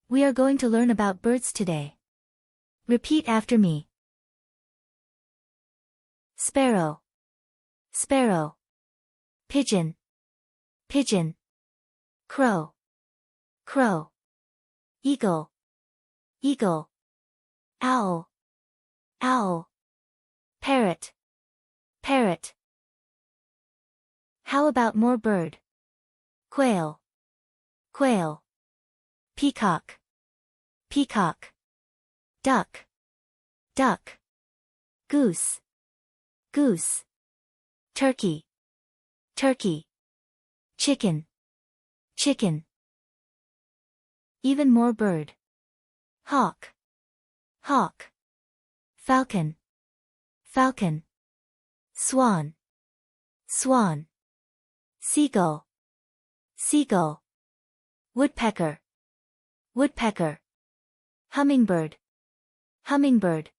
We are going to learn about birds today. Repeat after me. Sparrow. Sparrow. Pigeon. Pigeon. Crow. Crow. Eagle. Eagle. Owl. Owl. Parrot. Parrot. How about more bird? Quail. Quail. Peacock. Peacock. Duck. Duck. Goose. Goose. Turkey. Turkey. Chicken. Chicken. Even more bird. Hawk. Hawk. Falcon. Falcon. Swan. Swan. Seagull. Seagull. Woodpecker. Woodpecker. Hummingbird. Hummingbird.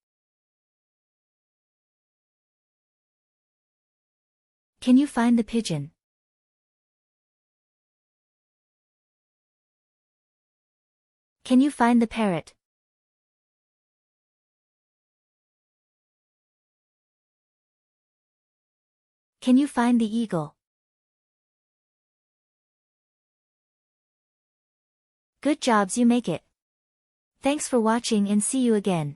Can you find the pigeon? Can you find the parrot? Can you find the eagle? Good jobs, you make it. Thanks for watching and see you again.